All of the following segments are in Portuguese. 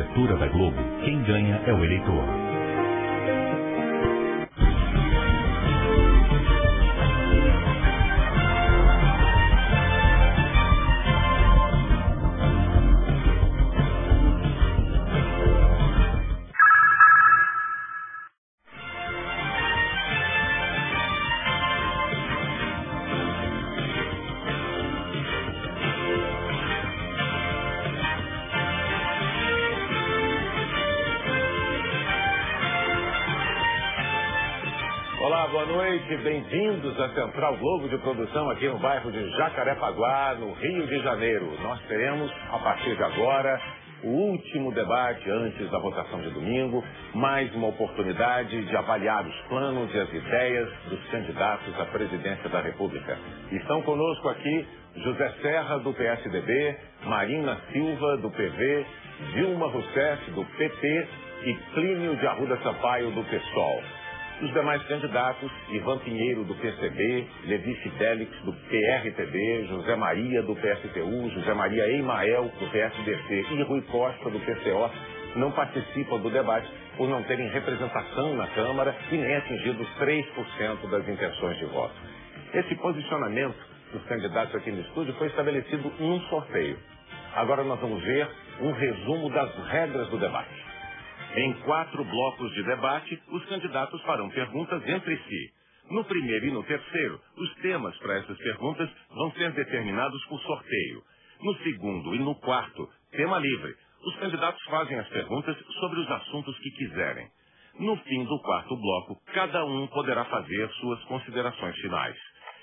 cobertura da Globo, quem ganha é o eleitor. Olá, boa noite, bem-vindos à Central Globo de Produção aqui no bairro de Jacarepaguá, no Rio de Janeiro. Nós teremos, a partir de agora, o último debate antes da votação de domingo, mais uma oportunidade de avaliar os planos e as ideias dos candidatos à presidência da República. Estão conosco aqui José Serra, do PSDB, Marina Silva, do PV, Dilma Rousseff, do PP e Clínio de Arruda Sampaio, do PSOL. Os demais candidatos, Ivan Pinheiro, do PCB, Levi Fidelix, do PRTB, José Maria, do PSTU, José Maria Eimael, do PSDC e Rui Costa, do PCO, não participam do debate por não terem representação na Câmara e nem atingido 3% das intenções de voto. Esse posicionamento dos candidatos aqui no estúdio foi estabelecido em um sorteio. Agora nós vamos ver um resumo das regras do debate. Em 4 blocos de debate, os candidatos farão perguntas entre si. No primeiro e no terceiro, os temas para essas perguntas vão ser determinados por sorteio. No segundo e no quarto, tema livre. Os candidatos fazem as perguntas sobre os assuntos que quiserem. No fim do quarto bloco, cada um poderá fazer suas considerações finais.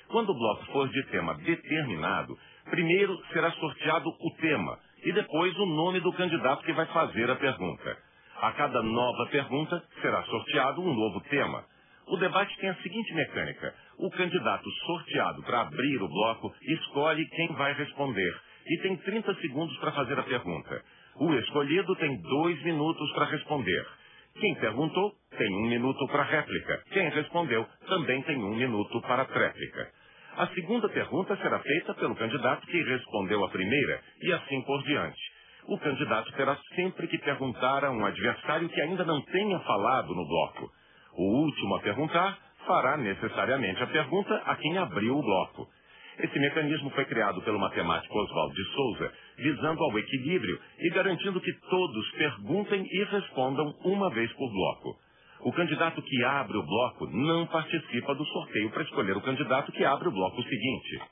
Quando o bloco for de tema determinado, primeiro será sorteado o tema e depois o nome do candidato que vai fazer a pergunta. A cada nova pergunta será sorteado um novo tema. O debate tem a seguinte mecânica. O candidato sorteado para abrir o bloco escolhe quem vai responder e tem 30 segundos para fazer a pergunta. O escolhido tem 2 minutos para responder. Quem perguntou tem 1 minuto para réplica. Quem respondeu também tem 1 minuto para tréplica. A segunda pergunta será feita pelo candidato que respondeu a primeira e assim por diante. O candidato terá sempre que perguntar a um adversário que ainda não tenha falado no bloco. O último a perguntar fará necessariamente a pergunta a quem abriu o bloco. Esse mecanismo foi criado pelo matemático Oswaldo de Souza, visando ao equilíbrio e garantindo que todos perguntem e respondam uma vez por bloco. O candidato que abre o bloco não participa do sorteio para escolher o candidato que abre o bloco seguinte.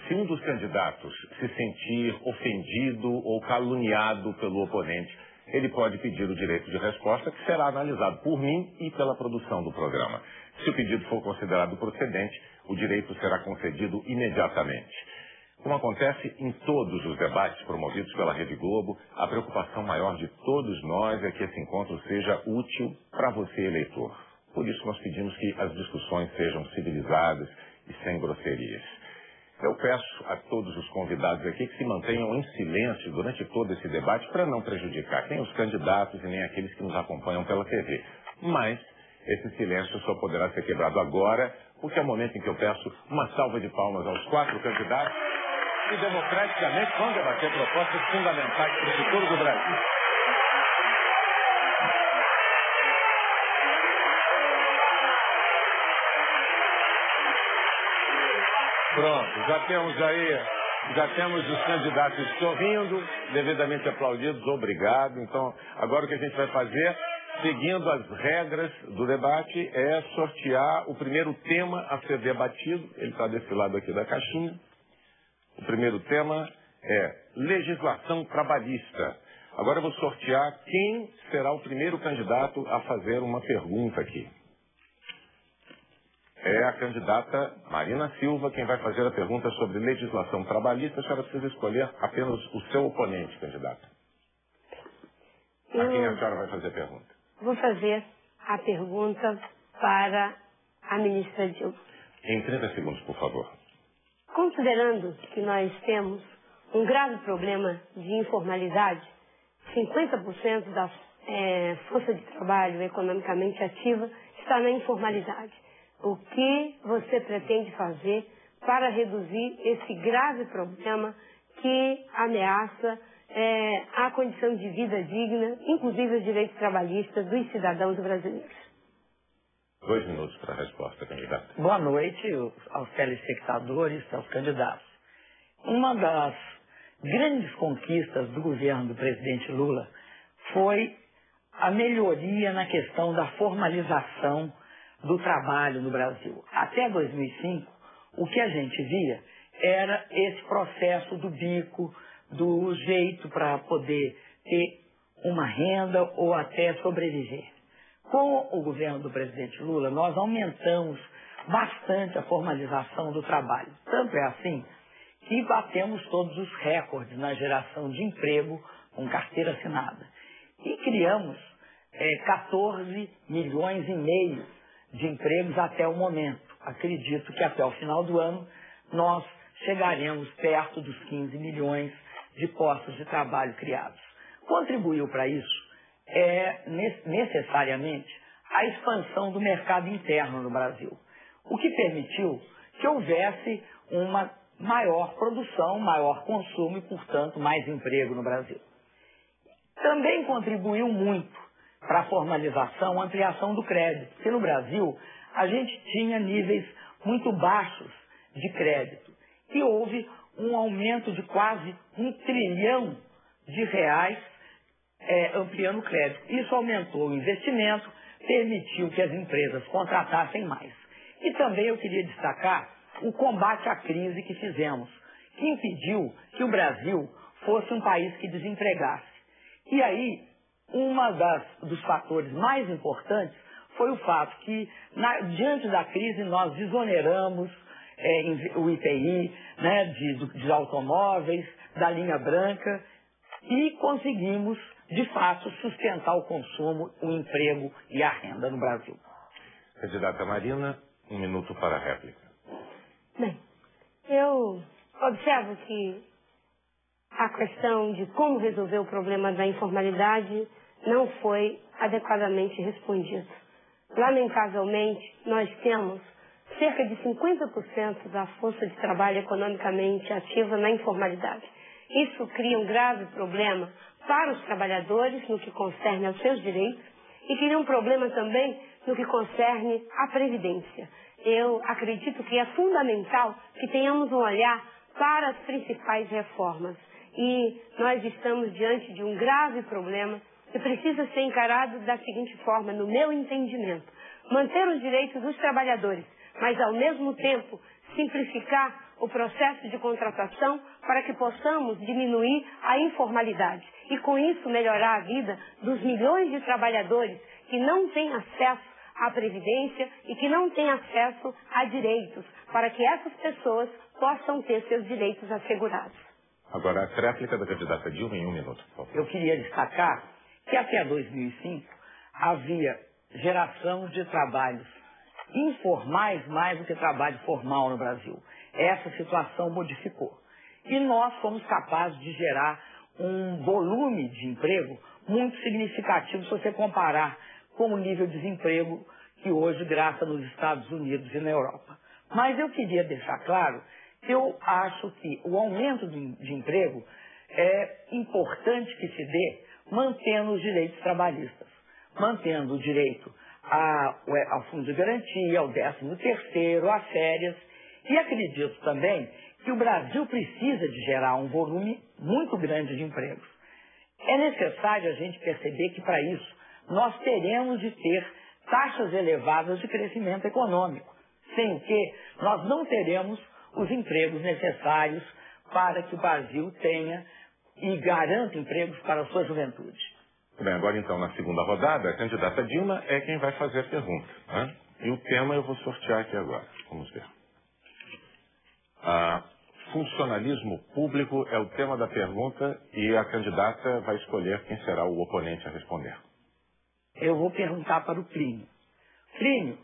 Se um dos candidatos se sentir ofendido ou caluniado pelo oponente, ele pode pedir o direito de resposta, que será analisado por mim e pela produção do programa. Se o pedido for considerado procedente, o direito será concedido imediatamente. Como acontece em todos os debates promovidos pela Rede Globo, a preocupação maior de todos nós é que esse encontro seja útil para você, eleitor. Por isso nós pedimos que as discussões sejam civilizadas e sem grosserias. Eu peço a todos os convidados aqui que se mantenham em silêncio durante todo esse debate para não prejudicar nem os candidatos e nem aqueles que nos acompanham pela TV. Mas esse silêncio só poderá ser quebrado agora, porque é o momento em que eu peço uma salva de palmas aos 4 candidatos que democraticamente vão debater propostas fundamentais para o futuro do Brasil. Pronto, já temos os candidatos sorrindo, devidamente aplaudidos, obrigado. Então, agora o que a gente vai fazer, seguindo as regras do debate, é sortear o primeiro tema a ser debatido. Ele está desse lado aqui da caixinha. O primeiro tema é legislação trabalhista. Agora eu vou sortear quem será o primeiro candidato a fazer uma pergunta aqui. É a candidata Marina Silva quem vai fazer a pergunta sobre legislação trabalhista. A senhora precisa escolher apenas o seu oponente, candidata. A quem a senhora vai fazer a pergunta? Vou fazer a pergunta para a ministra Dilma. Em 30 segundos, por favor. Considerando que nós temos um grave problema de informalidade, 50% da força de trabalho economicamente ativa está na informalidade. O que você pretende fazer para reduzir esse grave problema que ameaça à condição de vida digna, inclusive os direitos trabalhistas dos cidadãos brasileiros. 2 minutos para a resposta, candidata. Boa noite aos telespectadores, aos candidatos. Uma das grandes conquistas do governo do presidente Lula foi a melhoria na questão da formalização do trabalho no Brasil. Até 2005, o que a gente via era esse processo do bico, do jeito para poder ter uma renda ou até sobreviver. Com o governo do presidente Lula, nós aumentamos bastante a formalização do trabalho. Tanto é assim que batemos todos os recordes na geração de emprego com carteira assinada. E criamos 14 milhões e meio de empregos até o momento. Acredito que até o final do ano nós chegaremos perto dos 15 milhões de postos de trabalho criados. Contribuiu para isso necessariamente a expansão do mercado interno no Brasil, o que permitiu que houvesse uma maior produção, maior consumo e, portanto, mais emprego no Brasil. Também contribuiu muito para a formalização, a ampliação do crédito, porque no Brasil a gente tinha níveis muito baixos de crédito e houve um aumento de quase R$1 trilhão ampliando o crédito. Isso aumentou o investimento, permitiu que as empresas contratassem mais. E também eu queria destacar o combate à crise que fizemos, que impediu que o Brasil fosse um país que desempregasse. E aí, dos fatores mais importantes foi o fato que, diante da crise, nós desoneramos o IPI, né, de automóveis, da linha branca, e conseguimos, de fato, sustentar o consumo, o emprego e a renda no Brasil. Candidata Marina, 1 minuto para a réplica. Bem, eu observo que a questão de como resolver o problema da informalidade não foi adequadamente respondida. Lamentavelmente, nós temos cerca de 50% da força de trabalho economicamente ativa na informalidade. Isso cria um grave problema para os trabalhadores no que concerne aos seus direitos e cria um problema também no que concerne à Previdência. Eu acredito que é fundamental que tenhamos um olhar para as principais reformas. E nós estamos diante de um grave problema que precisa ser encarado da seguinte forma, no meu entendimento. Manter os direitos dos trabalhadores, mas ao mesmo tempo simplificar o processo de contratação para que possamos diminuir a informalidade e com isso melhorar a vida dos milhões de trabalhadores que não têm acesso à Previdência e que não têm acesso a direitos, para que essas pessoas possam ter seus direitos assegurados. Agora, a réplica da candidata Dilma em 1 minuto, por favor. Eu queria destacar que até 2005 havia geração de trabalhos informais mais do que trabalho formal no Brasil. Essa situação modificou. E nós fomos capazes de gerar um volume de emprego muito significativo se você comparar com o nível de desemprego que hoje graça nos Estados Unidos e na Europa. Mas eu queria deixar claro que eu acho que o aumento de emprego é importante que se dê mantendo os direitos trabalhistas, mantendo o direito ao fundo de garantia, ao 13º, às férias. E acredito também que o Brasil precisa de gerar um volume muito grande de empregos. É necessário a gente perceber que, para isso, nós teremos de ter taxas elevadas de crescimento econômico, sem o que nós não teremos os empregos necessários para que o Brasil tenha e garanta empregos para a sua juventude. Bem, agora então, na segunda rodada, a candidata Dilma é quem vai fazer a pergunta, né? E o tema eu vou sortear aqui agora. Vamos ver. Funcionalismo público é o tema da pergunta e a candidata vai escolher quem será o oponente a responder. Eu vou perguntar para o Plínio. Plínio,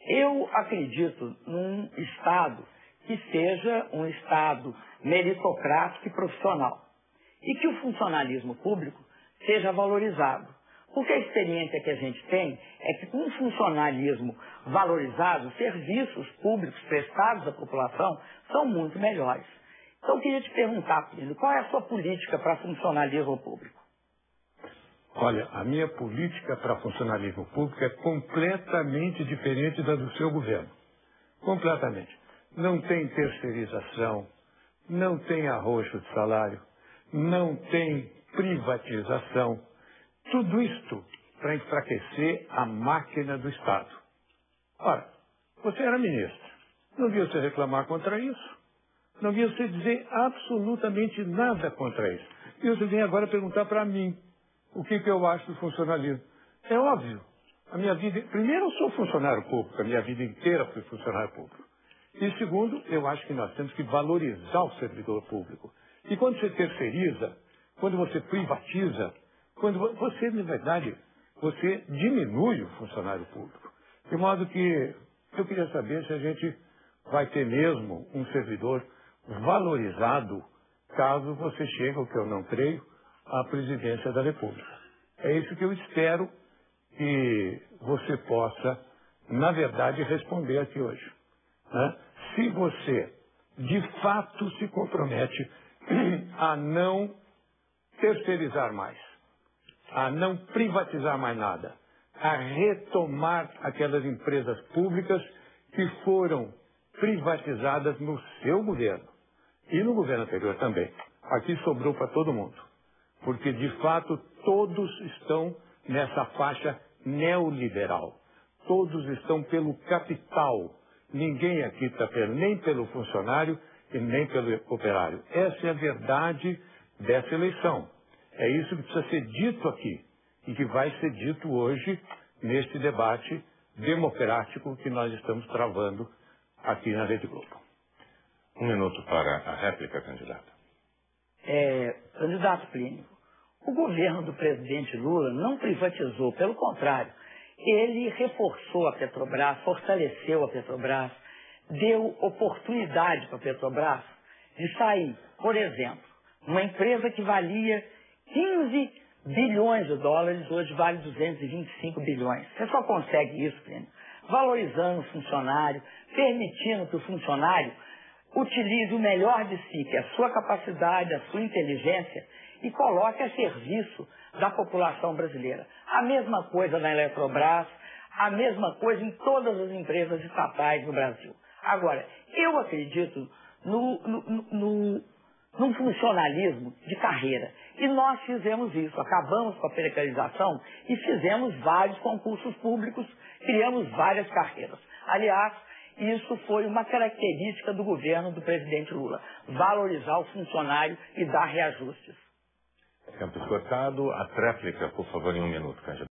eu acredito num Estado que seja um Estado meritocrático e profissional. E que o funcionalismo público seja valorizado. Porque a experiência que a gente tem é que com um funcionalismo valorizado, serviços públicos prestados à população são muito melhores. Então, eu queria te perguntar, Plínio, qual é a sua política para funcionalismo público? Olha, a minha política para funcionalismo público é completamente diferente da do seu governo. Completamente. Não tem terceirização, não tem arroxo de salário, não tem privatização. Tudo isto para enfraquecer a máquina do Estado. Ora, você era ministro. Não viu você reclamar contra isso? Não viu você dizer absolutamente nada contra isso. E você vem agora perguntar para mim o que eu acho do funcionalismo. É óbvio. A minha vida... Primeiro, eu sou funcionário público. A minha vida inteira fui funcionário público. E segundo, eu acho que nós temos que valorizar o servidor público. E quando você terceiriza, quando você privatiza, quando você, na verdade, você diminui o funcionário público. De modo que eu queria saber se a gente vai ter mesmo um servidor valorizado caso você chegue, o que eu não creio, à presidência da República. É isso que eu espero que você possa, na verdade, responder aqui hoje. Né? Se você, de fato, se compromete a não terceirizar mais, a não privatizar mais nada, a retomar aquelas empresas públicas que foram privatizadas no seu governo e no governo anterior também. Aqui sobrou para todo mundo, porque de fato todos estão nessa faixa neoliberal, todos estão pelo capital, ninguém aqui está nem pelo funcionário e nem pelo operário. Essa é a verdade dessa eleição. É isso que precisa ser dito aqui e que vai ser dito hoje neste debate democrático que nós estamos travando aqui na Rede Globo. 1 minuto para a réplica, candidato. Candidato Plínio, o governo do presidente Lula não privatizou, pelo contrário, ele reforçou a Petrobras, fortaleceu a Petrobras, deu oportunidade para a Petrobras de sair, por exemplo, uma empresa que valia 15 bilhões de dólares, hoje vale 225 bilhões. Você só consegue isso, Plínio, valorizando o funcionário, permitindo que o funcionário utilize o melhor de si, que é a sua capacidade, a sua inteligência, e coloque a serviço da população brasileira. A mesma coisa na Eletrobras, a mesma coisa em todas as empresas estatais no Brasil. Agora, eu acredito num funcionalismo de carreira. E nós fizemos isso, acabamos com a precarização e fizemos vários concursos públicos, criamos várias carreiras. Aliás, isso foi uma característica do governo do presidente Lula, valorizar o funcionário e dar reajustes. Tempo esgotado. A tréplica, por favor, em 1 minuto, candidato.